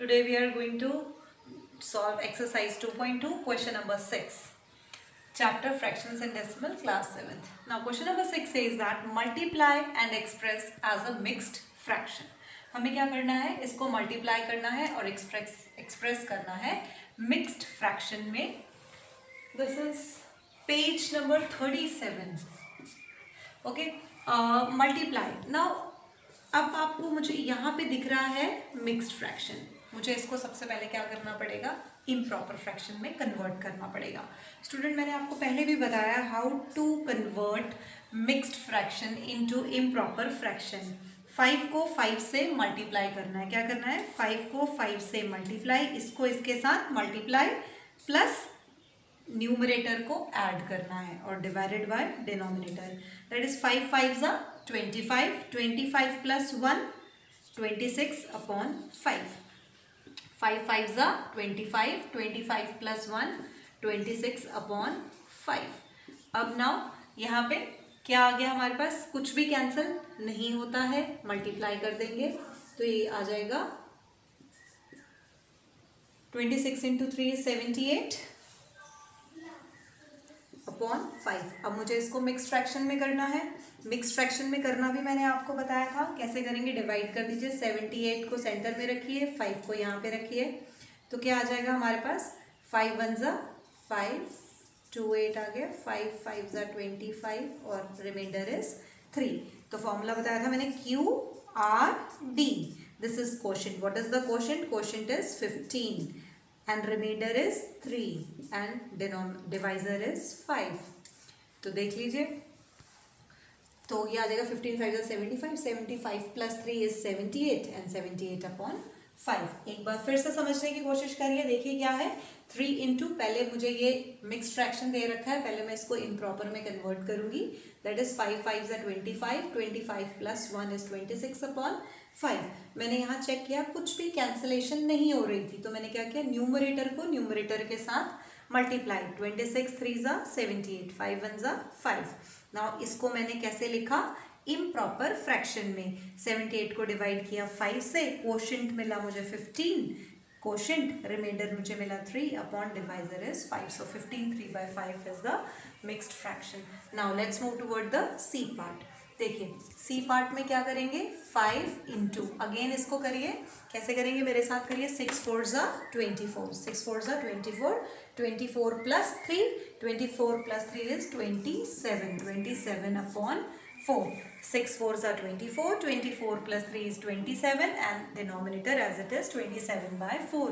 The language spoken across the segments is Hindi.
Today we are going to solve exercise 2.2, question number 6, chapter fractions and decimal, class 7th. Now question number 6 says that multiply and express as a mixed fraction. हमें क्या करना है, इसको मल्टीप्लाई करना है और एक्सप्रेस करना है मिक्स्ड फ्रैक्शन में. This is page number 37. Okay, multiply. Now अब आपको मुझे यहाँ पे दिख रहा है मिक्स्ड फ्रैक्शन. मुझे इसको सबसे पहले क्या करना पड़ेगा, इम्प्रॉपर फ्रैक्शन में कन्वर्ट करना पड़ेगा. स्टूडेंट, मैंने आपको पहले भी बताया how to convert mixed fraction into improper fraction. 5 को 5 से मल्टीप्लाई करना है. क्या करना है, 5 को 5 से मल्टीप्लाई, इसको इसके साथ मल्टीप्लाई प्लस न्यूमरेटर को ऐड करना है और divided by denominator. That is 5 5 जा 25, 25 प्लस 1 26 अपॉन 5. 5 5 जा 25, 25 प्लस 1 26 अपॉन 5. अब नाउ यहाँ पे क्या आ गया हमारे पास, कुछ भी कैंसिल नहीं होता है, मल्टीप्लाई कर देंगे तो ये आ जाएगा 26 इंटू 3 is 78 अपॉन 5. अब मुझे इसको मिक्स फ्रैक्शन में करना है. मिक्स फ्रैक्शन में करना भी मैंने आपको बताया था. कैसे करेंगे, डिवाइड कर दीजिए. 78 को सेंटर में रखिए, 5 को यहाँ पे रखिए, तो क्या आ जाएगा हमारे पास, 5 1 जा 5, 2 8 आ गया, 5 5 जा 25 और रिमाइंडर इज 3. तो फॉर्मूला बताया था मैंने, Q R D. This is quotient. What is the quotient? Quotient is 15 and remainder is 3 and divisor is 5. तो देख लीजिए, तो ये आ जाएगा 15 5 is 75, 75 plus 3 is 78 and 78 upon 5. एक बार फिर से समझने की कोशिश करिए. देखिए क्या है, 3 इंटू, पहले मुझे ये मिक्स फ्रैक्शन दे रखा है, पहले मैं इसको इम्प्रॉपर में कन्वर्ट करूंगी. That is 5 5 is 25, 25 plus 1 is 26 upon 5. मैंने यहाँ चेक किया, कुछ भी कैंसिलेशन नहीं हो रही थी, तो मैंने क्या किया, न्यूमरेटर को न्यूमरेटर के साथ मल्टीप्लाई. 26 3 जा 78, 5 1 जा 5. नाउ इसको मैंने कैसे लिखा, इम्प्रॉपर फ्रैक्शन में. 78 को डिवाइड किया 5 से, कोशेंट मिला मुझे 15, कोशेंट, रिमाइंडर मुझे मिला 3 upon divisor is 5. So 15 3/5 is the mixed fraction. Now let's move toward the C part. देखिए सी पार्ट में क्या करेंगे, 5 इंटू, अगेन इसको करिए. कैसे करेंगे, मेरे साथ करिए. 6 4 जा 24, 6 4 जा 24, 24 प्लस 3, 24 प्लस 3 इज 27, 27 अपॉन 4. 6 4 जा 24, 24 plus 3 is 27 and denominator as it is 27/4.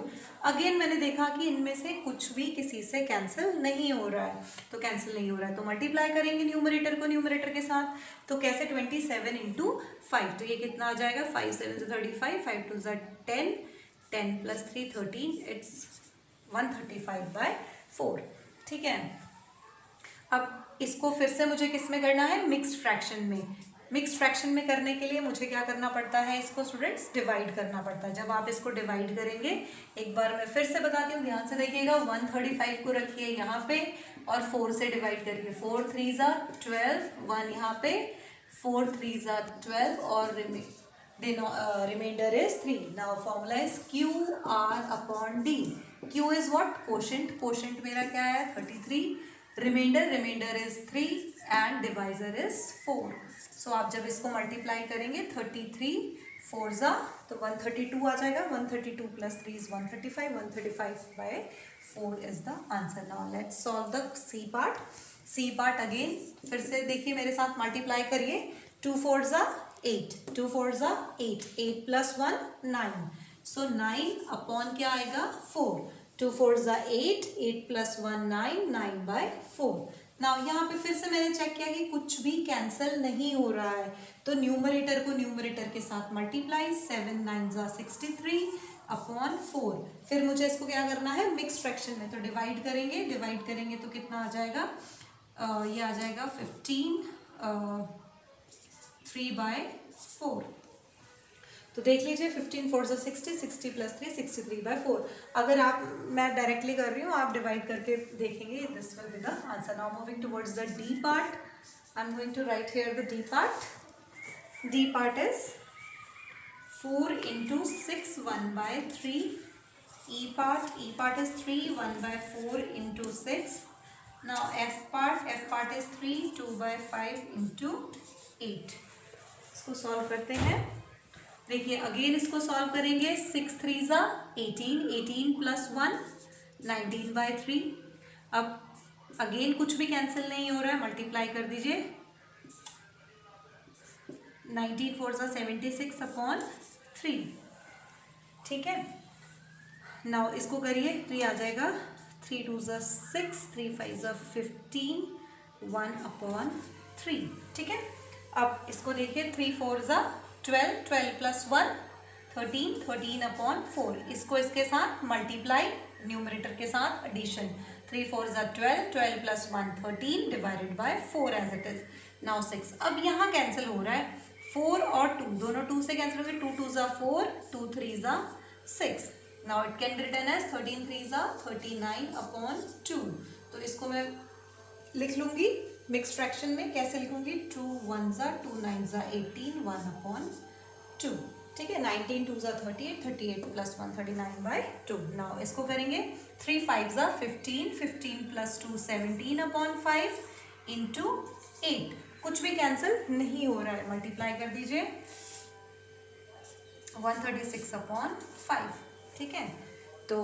Again मैंने देखा कि इनमें से कुछ भी किसी से कैंसिल नहीं हो रहा है, तो कैंसिल नहीं हो रहा है तो मल्टीप्लाई करेंगे न्यूमरेटर को न्यूमरेटर के साथ. तो कैसे, 27 इंटू 5, तो ये कितना आ जाएगा, 5 7 is 35, 5 2 is 10, 10 plus 3 13, it's 135/4. ठीक है. अब इसको फिर से मुझे किस में करना है, मिक्स्ड फ्रैक्शन में. मिक्स्ड फ्रैक्शन में करने के लिए मुझे क्या करना पड़ता है, इसको स्टूडेंट्स डिवाइड करना पड़ता है. जब आप इसको डिवाइड करेंगे, एक बार मैं फिर से बताती हूँ, ध्यान से देखिएगा. 135 को रखिए यहाँ पे और 4 से डिवाइड करिए. 4 3 जा 12, 1 यहाँ पे, 4 3 जा 12 और reminder is 3. Now formula is Q R upon D. Q is what, quotient. Quotient मेरा क्या है, 33. Reminder is 3 and divisor is 4. So आप जब इसको मल्टीप्लाई करेंगे, 33 4 जा तो 132 आ जाएगा. 132 plus 3 is 135, 135/4 is the answer. Now let's solve the C part. C part again फिर से देखिए, मेरे साथ मल्टीप्लाई करिए. 2 4 जा 8, 2 4 जा 8, 8 प्लस 1 9, सो 9 अपॉन क्या आएगा, 4. 2 4 जा 8, 8 प्लस 1 9, 9/4. नाउ यहाँ पे फिर से मैंने चेक किया कि कुछ भी कैंसिल नहीं हो रहा है, तो न्यूमरेटर को न्यूमरेटर के साथ मल्टीप्लाई. 7 9 जा 63 अपॉन 4. फिर मुझे इसको क्या करना है, मिक्स फ्रैक्शन में, तो डिवाइड करेंगे. डिवाइड करेंगे तो कितना आ जाएगा, ये आ जाएगा 15 3/4. तो देख लीजिए, 15 4 60, 60 प्लस 3 63/4. अगर आप, मैं डायरेक्टली कर रही हूँ, आप डिवाइड करके देखेंगे, this will be the answer. Now moving towards the D part. I am going to write here the D part. D part is 4 into 6, 1/3. E part is 3, 1/4 into 6. Now F part is 3, 2/5 into 8. इसको सॉल्व करते हैं. देखिए अगेन इसको सॉल्व करेंगे. 6 3 ज़ा 18, 18 + 1 19/3. अब अगेन कुछ भी कैंसिल नहीं हो रहा है, मल्टीप्लाई कर दीजिए. 19 4 ज़ा 76/3. ठीक है. नाउ इसको करिए तो ये आ जाएगा 3 2 ज़ा 6, 3 5 ज़ा 15, 1/3. ठीक है. अब इसको देखिए 3 4 ज़ा 12, 12 + 1 13, 13/4. इसको इसके साथ मल्टीप्लाई, न्यूमरेटर के साथ एडिशन. 3 4 ज़ा 12, 12 + 1 13 divided by 4 as it is. Now 6. अब यहाँ कैंसिल हो रहा है 4 और 2, दोनों 2 से कैंसिल हो गए. 2 2 ज़ा 4, 2 3 ज़ा 6. Now it can be written as 13 3 ज़ा 39/2. तो इसको मैं लिख लूँगी मिक्स फ्रैक्शन में. कैसे लिखूँगी? 2 1 ज़ा 2 9 ज़ा 18, 1/2. ठीक है. 19 2 ज़ा 38, 38 + 1 39/2. नाउ इसको करेंगे 3 5 ज़ा 15, 15 + 2 17/5 इंटू 8. कुछ भी कैंसिल नहीं हो रहा है, मल्टीप्लाई कर दीजिए. 136/5. ठीक है. तो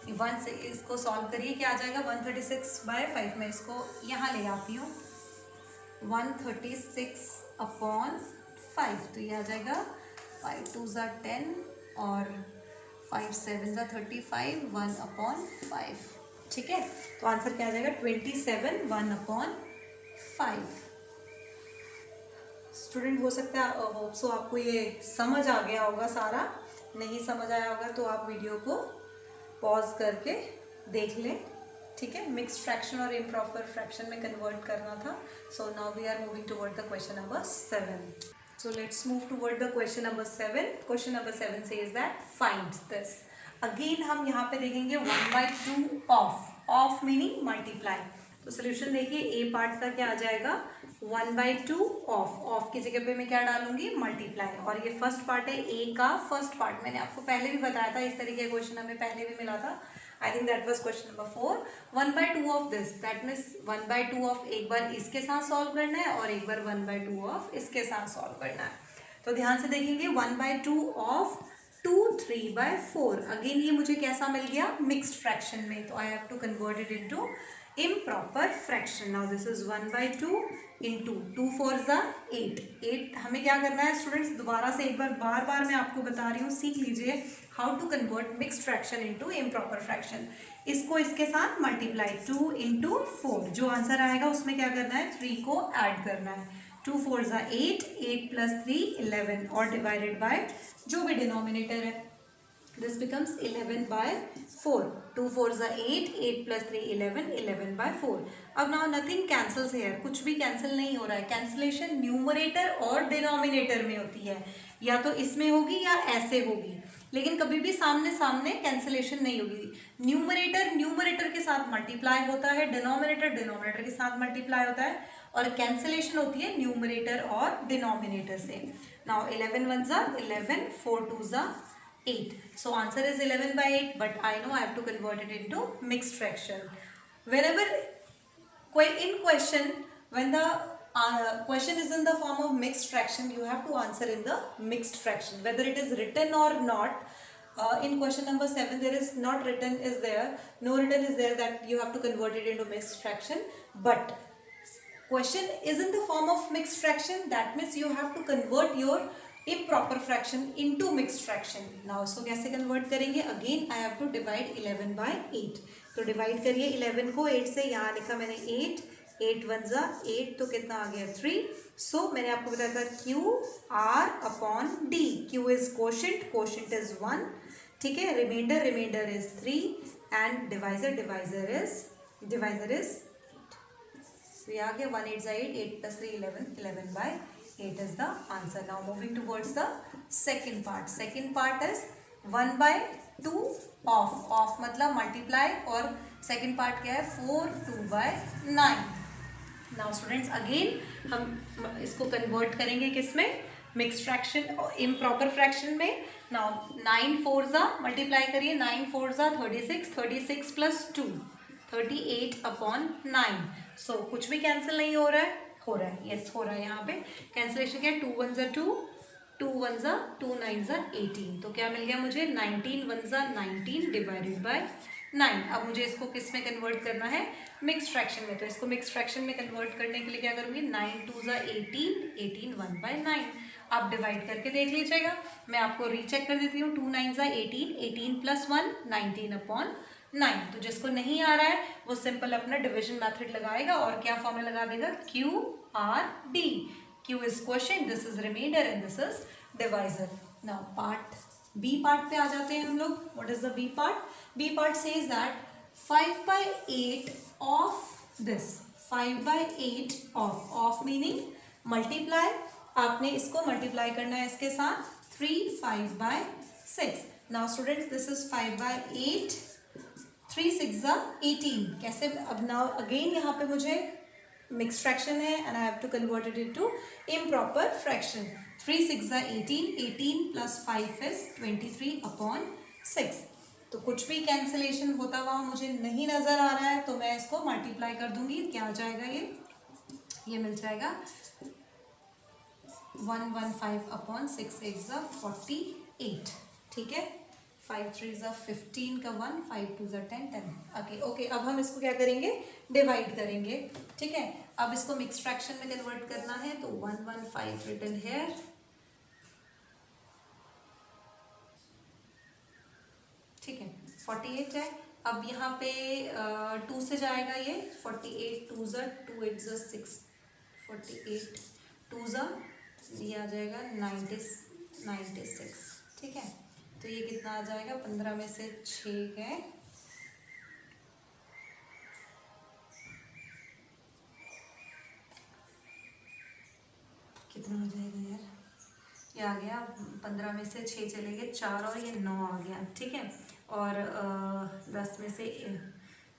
1 से इसको सॉल्व करिए. क्या आ जाएगा? 136/5. मैं इसको यहाँ ले आती हूँ. 136/5. तो ये आ जाएगा 5 2 ज़ा 10 और 5 7 ज़ा 35, 1/5. ठीक है. तो आंसर क्या आ जाएगा? 27 1/5. स्टूडेंट हो सकता है होप सो आपको ये समझ आ गया होगा. सारा नहीं समझ आया होगा तो आप वीडियो को पॉज करके देख लें. ठीक है. मिक्स्ड फ्रैक्शन और इम्प्रॉपर फ्रैक्शन में कन्वर्ट करना था. So now we are moving toward the question number 7. So let's move toward the question number 7. Question number 7 says that find this. Again हम यहाँ पे देखेंगे 1/2 ऑफ मीनिंग मल्टीप्लाई. तो सोल्यूशन देखिए. ए पार्ट का क्या आ जाएगा? 1/2 ऑफ की जगह पे मैं क्या डालूंगी? मल्टीप्लाई. और ये फर्स्ट पार्ट है. ए का फर्स्ट पार्ट मैंने आपको पहले भी बताया था. इस तरीके का क्वेश्चन हमें पहले भी मिला था. I think that was question number 4. 1/2 of this, that means 1/2 of एक बार इसके साथ सॉल्व करना है और एक बार 1/2 ऑफ इसके साथ सॉल्व करना है. तो ध्यान से देखेंगे. 1/2 ऑफ 2 3/4. अगेन ये मुझे कैसा मिल गया? मिक्स्ड फ्रैक्शन में. तो I have to convert it into improper fraction. Now this is 1/2 into 2 4 ज़ा 8. 8 हमें क्या करना है स्टूडेंट्स? दोबारा से एक बार बार मैं आपको बता रही हूँ. सीख लीजिए how to convert mixed fraction into improper fraction. इसको इसके साथ मल्टीप्लाई. 2 इंटू 4. जो आंसर आएगा उसमें क्या करना है? 3 को ऐड करना है. 2 4 ज़ा 8, 8 + 3 11 और डिवाइडेड बाय जो भी डिनोमिनेटर है. This becomes 11/4. 2 4 ज़ा 8, 8 + 3 11, 11/4. अब नाउ नथिंग कैंसल्स हियर. कुछ भी कैंसिल नहीं हो रहा है. कैंसिलेशन न्यूमरेटर और डिनोमिनेटर में होती है. या तो इसमें होगी या ऐसे होगी, लेकिन कभी भी सामने सामने कैंसिलेशन नहीं होगी. न्यूमरेटर के साथ मल्टीप्लाई होता है, डिनोमिनेटर के साथ मल्टीप्लाई होता है, और कैंसिलेशन होती है न्यूमरेटर और डिनोमिनेटर से. नाउ 11 1 ज़ा 11, 4 2 ज़ा 8. So answer is 11/8, but I know I have to convert it into mixed fraction. Whenever in question, when the question is in the form of mixed fraction, you have to answer in the mixed fraction, whether it is written or not. In question number 7, there is not written is there, no written is there that you have to convert it into mixed fraction. But question is in the form of mixed fraction, that means you have to convert your improper fraction into mixed fraction. Now इसको कैसे convert करेंगे? Again I have to divide 11/8. तो divide करिए 11 को 8 से. यहाँ लिखा मैंने 8, 8 1 ज़ा 8, तो कितना आ गया? 3. सो मैंने आपको बताया था QR/D. Q is quotient is 1. ठीक है. Reminder is 3 and divisor is 8. तो यहाँ के 1 8 ज़ा 8, 8 + 3 11, 11/8 is the answer. Now moving towards the second part. Second part is 1/2 of मतलब मल्टीप्लाई, और सेकंड पार्ट क्या है? 4 2/9. नाउ स्टूडेंट्स अगेन हम इसको कन्वर्ट करेंगे किस में? मिक्स फ्रैक्शन इम्प्रॉपर फ्रैक्शन में। नाउ 9 4 ज़ा मल्टीप्लाई करिए, 9 4 ज़ा 36, 36 प्लस 2 38/9। सो कुछ भी कैंसिल नहीं हो रहा है, हो रहा है, यस हो रहा है। यहाँ पे कैंसिलेशन क्या है, 2 1 ज़ा 2, 2 1 ज़ा 2, 9 ज़ा 18। तो क्या मिल गया मुझे, 19 1 ज़ा 19 डिवाइडेड बाय 9। अब मुझे इसको किस में कन्वर्ट करना है, मिक्स फ्रैक्शन में। तो इसको मिक्स फ्रैक्शन में कन्वर्ट करने के लिए क्या करूँगी, 9 2 ज़ा 18, 18 1/9। आप डिवाइड करके देख लीजिएगा, मैं आपको रीचेक कर देती हूँ। 2 9 ज़ा 18, 18 प्लस 1 19/9। तो जिसको नहीं आ रहा है वो सिंपल अपना डिविजन मेथड लगाएगा और क्या फॉर्मूला लगा देगा, QRD। Q is quotient, this is reminder and this is divisor. Now part B part पे आ जाते हैं हम लोग। What is the B part? B part says that 5/8 of this, 5/8 of meaning multiply. आपने इसको मल्टीप्लाई करना है इसके साथ 3 5/6। नाउ स्टूडेंट्स दिस इज 5/8, 3 6 ज़ा 18। कैसे? अब नाउ अगेन यहाँ पे मुझे मिक्स फ्रैक्शन है and I have to convert it into improper fraction. 3 6 ज़ा 18, 18 प्लस 5 इज 23/6। तो कुछ भी कैंसिलेशन होता हुआ मुझे नहीं नजर आ रहा है, तो मैं इसको मल्टीप्लाई कर दूंगी। क्या आ जाएगा ये मिल जाएगा 115/6 8 ज़ा 48। ठीक है, 5 3 ज़ा 15 का 1, 5 2 ज़ा 10 10। ओके, अब हम इसको क्या करेंगे, डिवाइड करेंगे। ठीक है, अब इसको मिक्स फ्रैक्शन में कन्वर्ट करना है, तो 115 रिटन हेयर, ठीक है, 48 है। अब यहाँ पे 2 से जाएगा ये, 48 2 ज़ा 2 8 ज़ा 6, 48 2 ज़ा ये आ जाएगा 96। ठीक है, तो ये कितना आ जाएगा, 15 में से 6 गए, कितना आ जाएगा यार, ये आ गया 15 में से 6 चले गए 4 और ये 9 आ गया। ठीक है, और 10 में से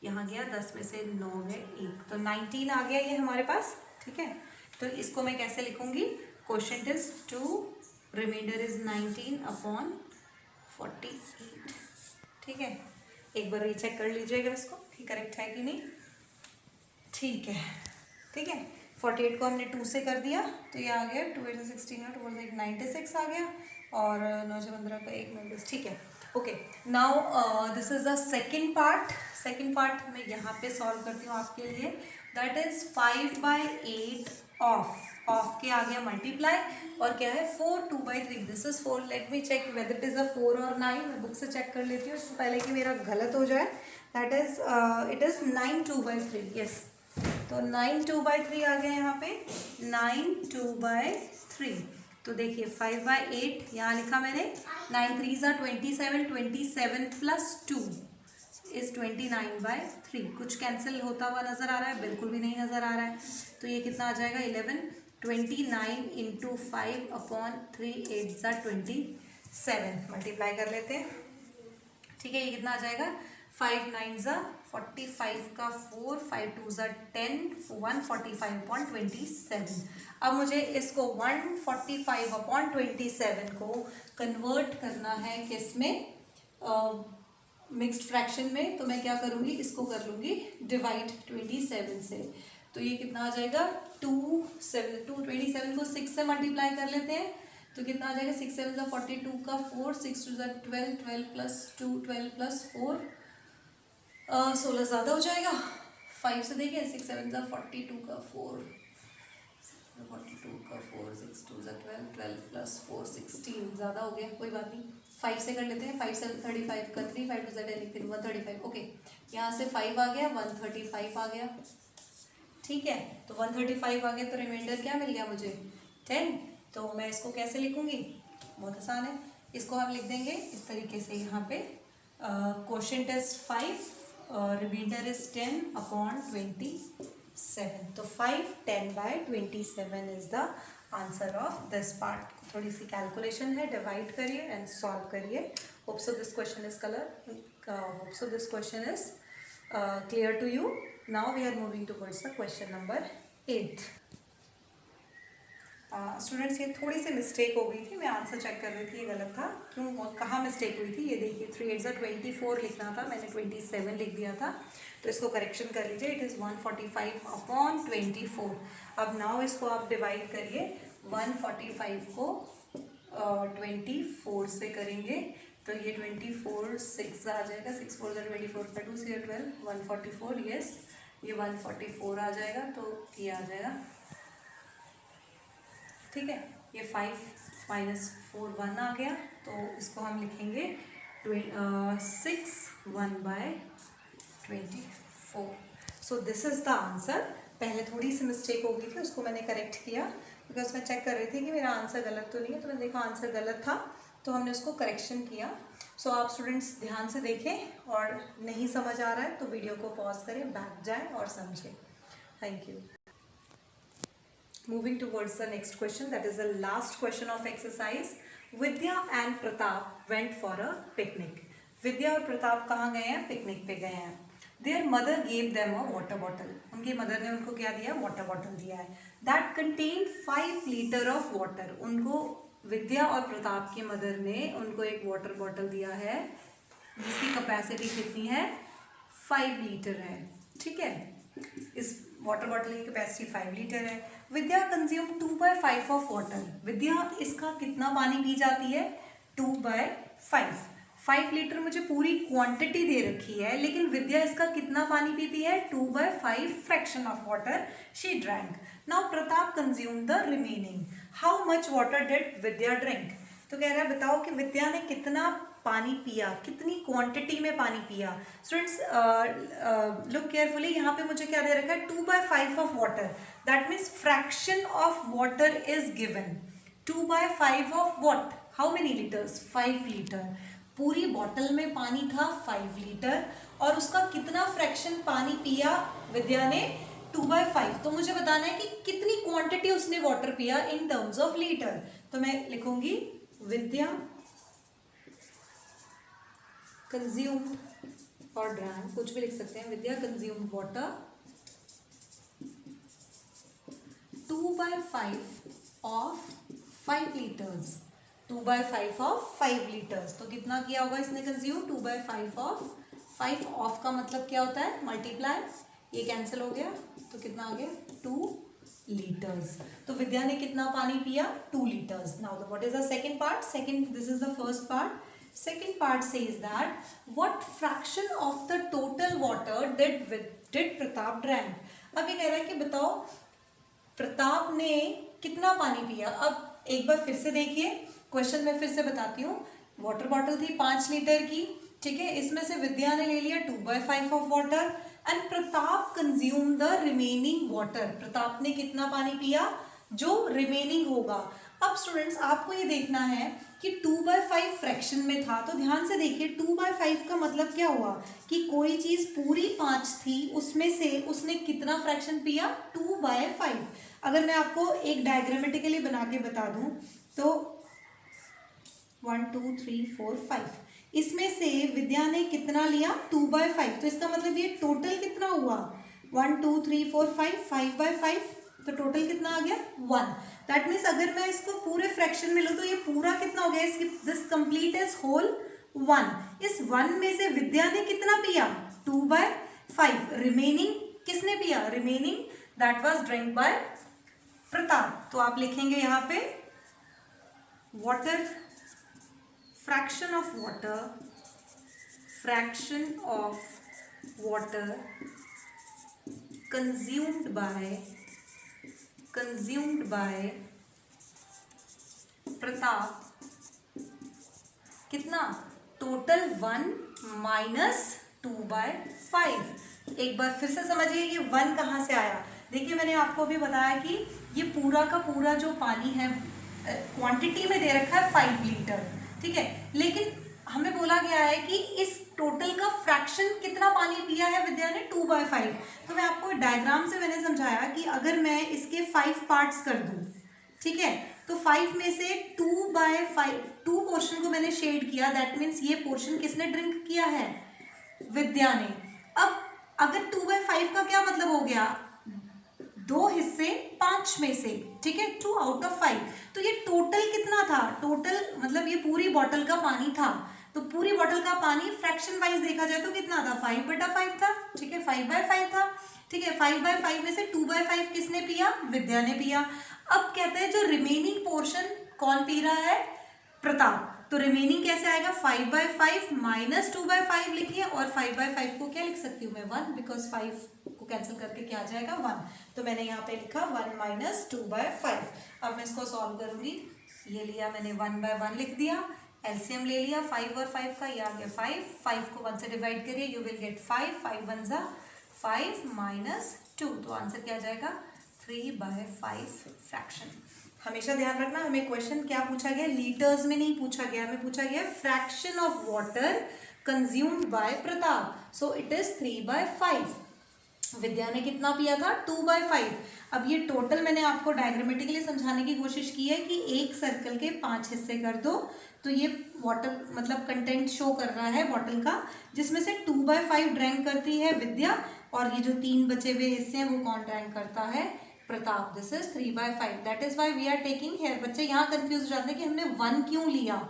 यहाँ गया, 10 में से 9 गए 1, तो 19 आ गया ये हमारे पास। ठीक है, तो इसको मैं कैसे लिखूंगी, क्वोशिएंट इज 2, रिमाइंडर इज 19/48। ठीक है, एक बार रीचेक कर लीजिएगा इसको कि करेक्ट है कि नहीं। ठीक है, ठीक है, 48 को हमने 2 से कर दिया, तो ये आ गया 2 8 16 और 2 8 96 आ गया, और 9 से 15 का 1 9 10। ठीक है, okay. Now this is the second part. Second part मैं यहाँ पे सॉल्व करती हूँ आपके लिए। दैट इज 5/8 ऑफ के आ गया मल्टीप्लाई, और क्या है 4 2/3। This is 4, let me check whether it is a 4 और 9। मैं बुक से चेक कर लेती हूँ इससे पहले कि मेरा गलत हो जाए। That is it is 9 2/3, yes. तो 9 2/3 आ गया यहाँ पे, 9 2/3। तो देखिए 5/8 यहाँ लिखा मैंने, 9 3 ज़ा 27, 27 प्लस 2 इज 29/3। कुछ कैंसिल होता हुआ नजर आ रहा है, बिल्कुल भी नहीं नजर आ रहा है। तो ये कितना आ जाएगा, 11 29 इंटू 5/3 8 ज़ा 27। मल्टीप्लाई कर लेते हैं। ठीक है, ये कितना आ जाएगा, 5 9 ज़ा 45 का 4, 5 2 ज़ा 10, 145/27। अब मुझे इसको 145/27 को कन्वर्ट करना है किस में, मिक्स्ड फ्रैक्शन में। तो मैं क्या करूँगी, इसको कर लूँगी डिवाइड 27 से। तो ये कितना आ जाएगा, 27 को 6 से मल्टीप्लाई कर लेते हैं, तो कितना आ जाएगा, 6 7 ज़ा 42 का 4, 6 2 ज़ा 12, 12 प्लस 2, 12 प्लस 4 16 ज़्यादा हो जाएगा। 5 से देखिए, 6 7 ज़ा 42 का 4, 42 का 4, 6 2 ज़ा 12, 12 प्लस 4 16 ज़्यादा हो गया, कोई बात नहीं। 5 से कर लेते हैं, 5 से 35 का 3, 5 2 ज़ा 10 135। ओके, यहाँ से 5 आ गया, 135 आ गया। ठीक है, तो 135 आ गया, तो रिमाइंडर क्या मिल गया मुझे, 10। तो मैं इसको कैसे लिखूंगी, बहुत आसान है। इसको हम लिख देंगे इस तरीके से, यहाँ पे क्वोशिएंट इज 5, रिमाइंडर इज 10/27। तो 5 10/27 is the answer of this part. थोड़ी सी कैलकुलेशन है, डिवाइड करिए एंड सॉल्व करिए। Hope so this question is clear to you. Now we are moving towards the question number 8. Students ये थोड़ी सी मिस्टेक हो गई थी, मैं आंसर चेक कर रही थी, ये गलत था। क्यों, कहाँ मिस्टेक हुई थी, ये देखिए 3 8 24 लिखना था, मैंने 27 लिख दिया था, तो इसको करेक्शन कर लीजिए। It is 145/24। अब नाउ इसको आप डिवाइड करिए, 145 को 24 से करेंगे तो ये 24 6 आ जाएगा, 6 4 24 का 2 से 12 144, यस ये 144 आ जाएगा, तो ये आ जाएगा, ठीक है। ये 5 -4 1 आ गया, तो इसको हम लिखेंगे 6 1/24। So this is the answer. पहले थोड़ी सी मिस्टेक हो गई थी, उसको मैंने करेक्ट किया बिकॉज मैं चेक कर रही थी कि मेरा आंसर गलत तो नहीं है, तो मैंने देखा आंसर गलत था, तो हमने उसको करेक्शन किया। सो आप स्टूडेंट्स ध्यान से देखें, और नहीं समझ आ रहा है तो वीडियो को पॉज करें, बैठ जाएं और समझें। Thank you. Moving towards the next question, that is the last question of exercise. Vidya and Pratap went for a picnic. Vidya और प्रताप कहाँ गए हैं? पिकनिक पे गए हैं। Their mother gave them a water bottle. उनकी मदर ने उनको क्या दिया? वाटर बॉटल दिया है। That contained 5 litre of water. उनको विद्या और प्रताप की मदर ने उनको एक वाटर बॉटल दिया है जिसकी कैपेसिटी कितनी है? 5 लीटर है, ठीक है। इस वाटर बॉटल की कैपेसिटी 5 लीटर है। विद्या कंज्यूम 2/5 ऑफ वाटर। विद्या इसका कितना पानी पी जाती है? 2/5। 5 लीटर मुझे पूरी क्वांटिटी दे रखी है, लेकिन विद्या इसका कितना पानी पीती है? 2/5 fraction of water she drank. Now Pratap consume the remaining. How much water did Vidya drink? तो कह रहा है बताओ कि विद्या ने कितना पानी पिया, कितनी क्वांटिटी में पानी पिया। स्टूडेंट्स लुक केयरफुली, यहाँ पे मुझे क्या दे रखा है? 2/5 of water, that means fraction of water is given. 2/5 of what? How many litres? 5 litre. पूरी बॉटल में पानी था 5 लीटर, और उसका कितना फ्रैक्शन पानी पिया विद्या ने? 2/5। तो मुझे बताना है कि कितनी क्वांटिटी उसने वाटर पिया इन टर्म्स ऑफ लीटर। तो मैं लिखूंगी विद्या कंज्यूम्ड और ड्रैंक, कुछ भी लिख सकते हैं। Vidya consumed water 2/5 of 5 litres. 2/5 of 5 litres, तो कितना किया होगा इसने कंज्यूम? 2/5 ऑफ 5 ऑफ का मतलब क्या होता है? मल्टीप्लाई, ये कैंसिल हो गया, तो कितना आ गया? 2 लीटर्स। तो विद्या ने कितना पानी पिया? 2 litres. Now what is the second part? Second, this is the first part. Second part says that what fraction of the total water did Pratap drank? अब ये कह रहा है कि बताओ प्रताप ने कितना पानी पिया। अब एक बार फिर से देखिए, क्वेश्चन में फिर से बताती हूँ। वाटर बॉटल थी 5 लीटर की, ठीक है, इसमें से विद्या ने ले लिया 2/5 of water, and Pratap consume the remaining water. Pratap ने कितना पानी पिया? जो रिमेनिंग होगा। अब स्टूडेंट्स आपको ये देखना है कि 2/5 फ्रैक्शन में था, तो ध्यान से देखिए 2/5 का मतलब क्या हुआ कि कोई चीज पूरी 5 थी, उसमें से उसने कितना फ्रैक्शन पिया? 2/5। अगर मैं आपको एक डायग्रामेटिकली बना के बता दूं तो 1 2 3 4 5, इसमें से विद्या ने कितना लिया? 2/5। तो इसका मतलब ये टोटल कितना हुआ? 1 2 3 4 5, 5/5, तो टोटल कितना आ गया? 1। दैट मीन्स अगर मैं इसको पूरे फ्रैक्शन में लूँ तो ये पूरा कितना हो गया? This complete is whole 1। इस 1 में से विद्या ने कितना पिया? 2/5। रिमेनिंग किसने पिया? Remaining that was drink by Pratap. तो आप लिखेंगे यहाँ पे water, fraction of water consumed by Pratap, कितना? Total 1 minus 2/5। एक बार फिर से समझिए ये 1 कहाँ से आया। देखिए मैंने आपको भी बताया कि ये पूरा का पूरा जो पानी है क्वांटिटी में दे रखा है 5 लीटर, ठीक है, लेकिन हमें बोला गया है कि इस टोटल का फ्रैक्शन कितना पानी पिया है विद्या ने? 2/5। तो मैं आपको डायग्राम से मैंने समझाया कि अगर मैं इसके 5 पार्ट्स कर दूं, ठीक है, तो 5 में से 2/5, 2 पोर्शन को मैंने शेड किया, दैट मीन्स ये पोर्शन किसने ड्रिंक किया है? विद्या ने। अब अगर 2/5 का क्या मतलब हो गया? 2 हिस्से 5 में से, ठीक है, 2 आउट ऑफ 5। तो ये टोटल कितना था, टोटल मतलब ये पूरी बॉटल का पानी था, तो पूरी बॉटल का पानी फ्रैक्शन वाइज देखा जाए तो कितना था, 5/5 था, ठीक है, 5/5 था, ठीक है। 5/5 में से 2/5 किसने पिया, विद्या ने पिया। अब कहते हैं जो रिमेनिंग पोर्शन कौन पी रहा है, प्रताप। तो रिमेनिंग कैसे आएगा, 5/5 माइनस 2/5 लिखिए, और 5/5 को क्या लिख सकती हूँ मैं, 1, बिकॉज 5 को कैंसिल करके क्या आ जाएगा, 1। तो मैंने यहाँ पे लिखा 1 माइनस 2/5। अब मैं इसको सॉल्व करूंगी, ये लिया मैंने 1/1 लिख दिया, एलसीएम ले लिया 5 और 5 का, ये आ गया 5 को 1 से डिवाइड करिए, यू विल गेट 5 1 जा 5 माइनस 2, तो आंसर क्या आ जाएगा, 3/5 फ्रैक्शन। हमेशा ध्यान रखना, हमें क्वेश्चन क्या पूछा गया, लीटर्स में नहीं पूछा गया, हमें पूछा गया fraction of water consumed by Pratap, so it is 3/5। विद्या ने कितना पिया था, 2/5। अब ये टोटल मैंने आपको डायग्रामेटिकली समझाने की कोशिश की है कि एक सर्कल के 5 हिस्से कर दो, तो ये वाटर मतलब कंटेंट शो कर रहा है बॉटल का, जिसमें से 2/5 ड्रैंक करती है विद्या, और ये जो 3 बचे हुए हिस्से हैं वो कौन ड्रैंक करता है, Pratap. This is 3/5, that is why we are taking here. बच्चे यहाँ कंफ्यूज हो जाते हैं कि हमने 1 क्यों लिया,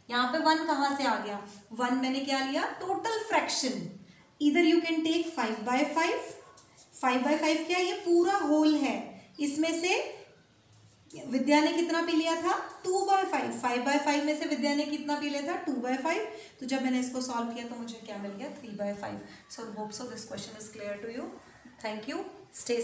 यहाँ पे 1 कहाँ से आ गया, 1 मैंने क्या लिया, टोटल फ्रैक्शन। इधर यू कैन टेक 5/5, 5/5 क्या, ये पूरा होल है, इसमें से विद्या ने कितना पी लिया था, 2/5, 5/5 में से विद्या ने कितना पी लिया था, 2/5। तो जब मैंने इसको सॉल्व किया तो मुझे क्या मिल गया, 3/5। So hope so this question is clear to you. Thank you, stay